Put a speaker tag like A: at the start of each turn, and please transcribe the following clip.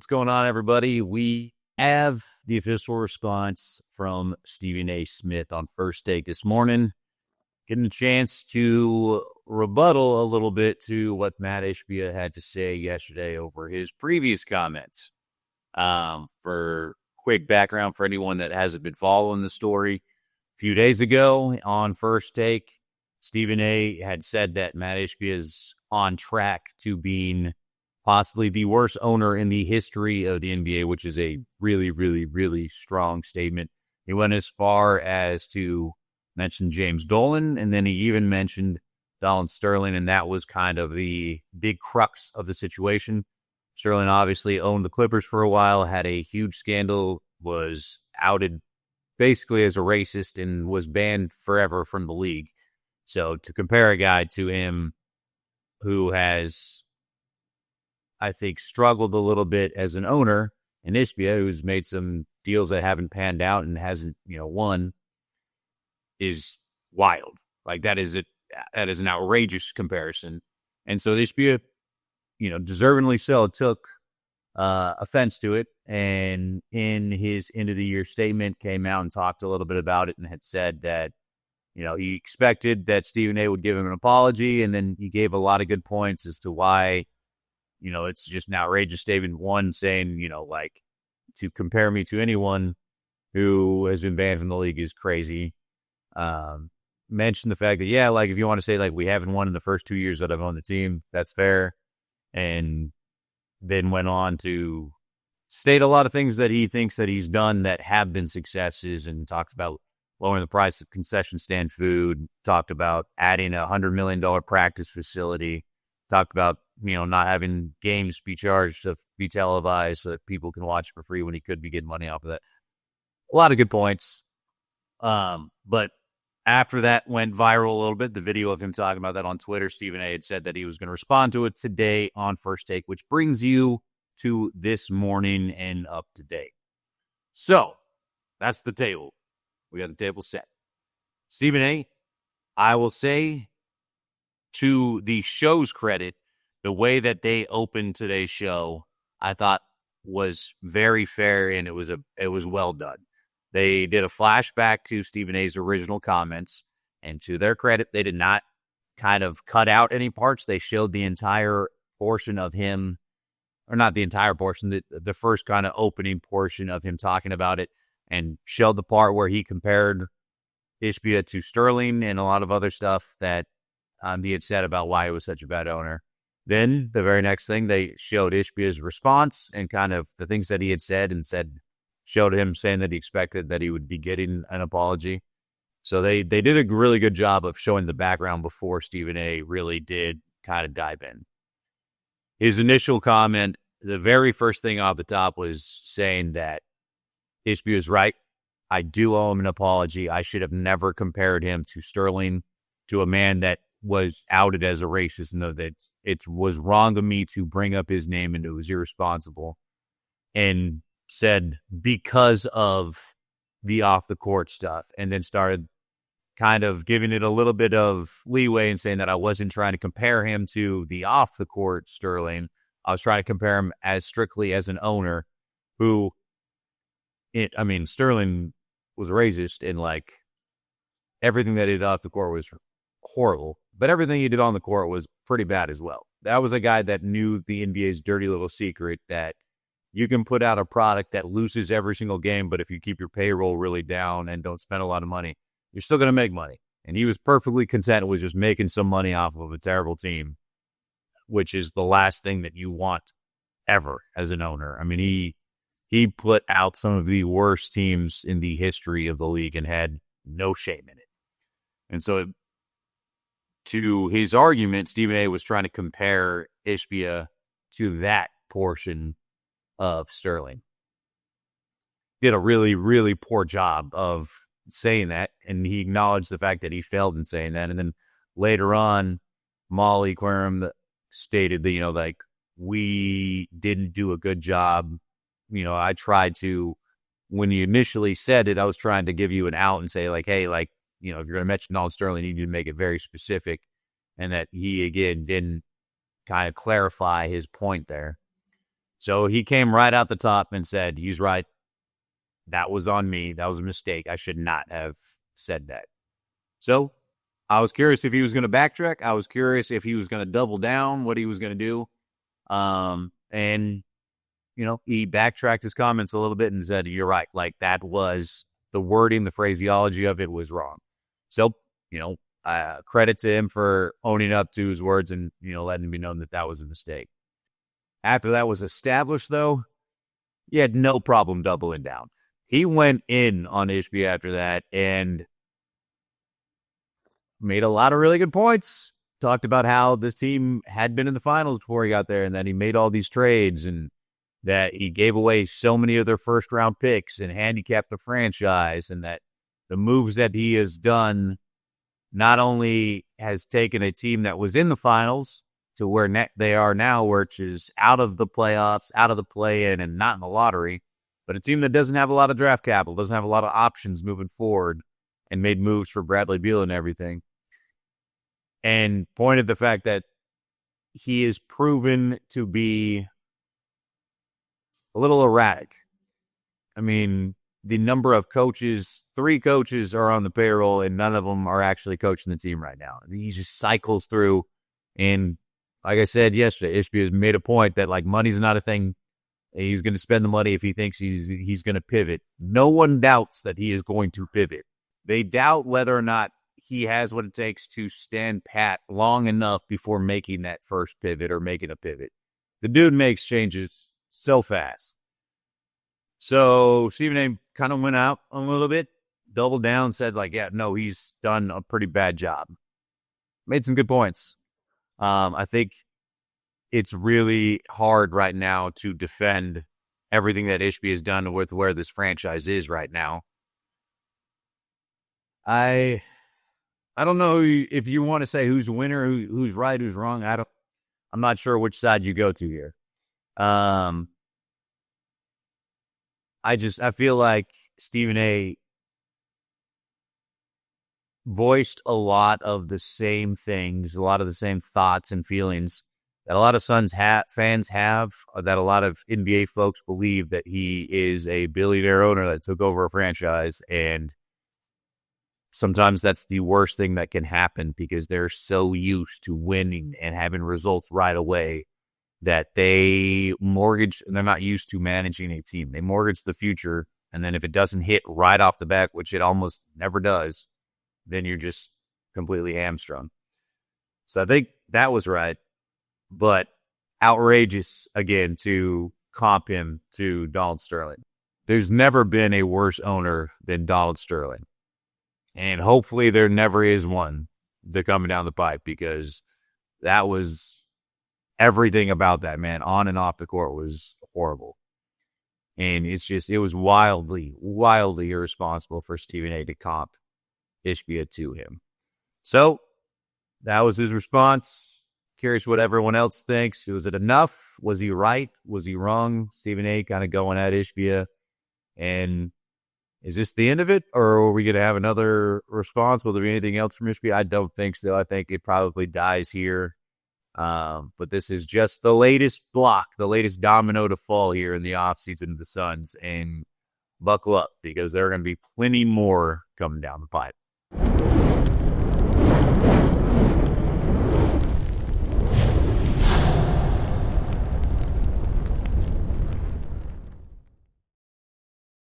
A: going on, everybody? We have the official response from Stephen A. Smith on First Take this morning. Getting a chance to rebuttal a little bit to what Mat Ishbia had to say yesterday over his previous comments. For quick background for anyone that hasn't been following the story, a few days ago on First Take, Stephen A. had said that Mat Ishbia is on track to being possibly the worst owner in the history of the NBA, which is a really, really, really strong statement. He went as far as to mention James Dolan, and then he even mentioned Donald Sterling, and that was kind of the big crux of the situation. Sterling obviously owned the Clippers for a while, had a huge scandal, was outed basically as a racist, and was banned forever from the league. So to compare a guy to him who has, I think, struggled a little bit as an owner, and Ishbia, who's made some deals that haven't panned out and hasn't, won, is wild. Like that is an outrageous comparison. And so Ishbia, deservingly so, took offense to it, and in his end of the year statement came out and talked a little bit about it and had said that he expected that Stephen A. would give him an apology, and then he gave a lot of good points as to why, it's just an outrageous statement. One, saying, to compare me to anyone who has been banned from the league is crazy. Mentioned the fact that, if you want to say, we haven't won in the first 2 years that I've owned the team, that's fair. And then went on to state a lot of things that he thinks that he's done that have been successes, and talks about lowering the price of concession stand food, talked about adding a $100 million practice facility, talked about, not having games be charged to be televised so that people can watch for free when he could be getting money off of that. A lot of good points. But after that went viral a little bit, the video of him talking about that on Twitter, Stephen A. had said that he was going to respond to it today on First Take, which brings you to this morning and up to date. So that's the table. We got the table set. Stephen A., I will say, to the show's credit, the way that they opened today's show, I thought was very fair, and it was well done. They did a flashback to Stephen A.'s original comments, and to their credit, they did not kind of cut out any parts. They showed the entire portion of him, or not the entire portion, the first kind of opening portion of him talking about it, and showed the part where he compared Ishbia to Sterling and a lot of other stuff that he had said about why he was such a bad owner. Then the very next thing, they showed Ishbia's response and kind of the things that he had said, and showed him saying that he expected that he would be getting an apology. So they did a really good job of showing the background before Stephen A. really did kind of dive in. His initial comment, the very first thing off the top, was saying that Ishbia is right. I do owe him an apology. I should have never compared him to Sterling, to a man that was outed as a racist, and that it was wrong of me to bring up his name, and it was irresponsible. And said because of the off-the-court stuff, and then started kind of giving it a little bit of leeway and saying that I wasn't trying to compare him to the off-the-court Sterling. I was trying to compare him as strictly as an owner who, Sterling was racist, and everything that he did off the court was horrible, but everything he did on the court was pretty bad as well. That was a guy that knew the NBA's dirty little secret that you can put out a product that loses every single game, but if you keep your payroll really down and don't spend a lot of money, you're still going to make money. And he was perfectly content with just making some money off of a terrible team, which is the last thing that you want ever as an owner. He put out some of the worst teams in the history of the league and had no shame in it. And so to his argument, Stephen A. was trying to compare Ishbia to that portion of Sterling. Did a really, really poor job of saying that, and he acknowledged the fact that he failed in saying that. And then later on, Molly Querim stated that, we didn't do a good job. I tried to, when you initially said it, I was trying to give you an out and say, hey, if you're going to mention Donald Sterling, you need to make it very specific. And that he, again, didn't kind of clarify his point there. So he came right out the top and said, he's right. That was on me. That was a mistake. I should not have said that. So I was curious if he was going to backtrack. I was curious if he was going to double down, what he was going to do. And, he backtracked his comments a little bit and said, you're right. Like, that was the wording, the phraseology of it was wrong. So, credit to him for owning up to his words and, letting it be known that that was a mistake. After that was established, though, he had no problem doubling down. He went in on Ishbia after that and made a lot of really good points. Talked about how this team had been in the finals before he got there and that he made all these trades and that he gave away so many of their first-round picks and handicapped the franchise, and that the moves that he has done not only has taken a team that was in the finals to where they are now, which is out of the playoffs, out of the play-in, and not in the lottery, but a team that doesn't have a lot of draft capital, doesn't have a lot of options moving forward, and made moves for Bradley Beal and everything. And pointed the fact that he is proven to be a little erratic. I mean, the number of coaches, 3 coaches are on the payroll, and none of them are actually coaching the team right now. He just cycles through, and like I said yesterday, Ishbia has made a point that, like, money's not a thing. He's going to spend the money if he thinks he's going to pivot. No one doubts that he is going to pivot. They doubt whether or not he has what it takes to stand pat long enough before making that first pivot or making a pivot. The dude makes changes so fast. So Stephen A. kind of went out a little bit, doubled down, said, like, yeah, no, he's done a pretty bad job. Made some good points. I think it's really hard right now to defend everything that Ishbia has done with where this franchise is right now. I don't know if you want to say who's the winner, who's right, who's wrong. I'm not sure which side you go to here. I feel like Stephen A. voiced a lot of the same things, a lot of the same thoughts and feelings that a lot of Suns fans have, or that a lot of NBA folks believe, that he is a billionaire owner that took over a franchise. And sometimes that's the worst thing that can happen because they're so used to winning and having results right away that they're not used to managing a team. They mortgage the future, and then if it doesn't hit right off the bat, which it almost never does, then you're just completely hamstrung. So I think that was right, but outrageous, again, to comp him to Donald Sterling. There's never been a worse owner than Donald Sterling. And hopefully there never is one that coming down the pipe, because that was everything about that man on and off the court was horrible. And it was wildly, wildly irresponsible for Stephen A. to comp Ishbia to him. So that was his response. Curious what everyone else thinks. Was it enough? Was he right? Was he wrong? Stephen A. kind of going at Ishbia. And is this the end of it, or are we going to have another response? Will there be anything else from Ishbia? I don't think so. I think it probably dies here. But this is just the latest block, the latest domino to fall here in the offseason of the Suns. And buckle up, because there are going to be plenty more coming down the pipe.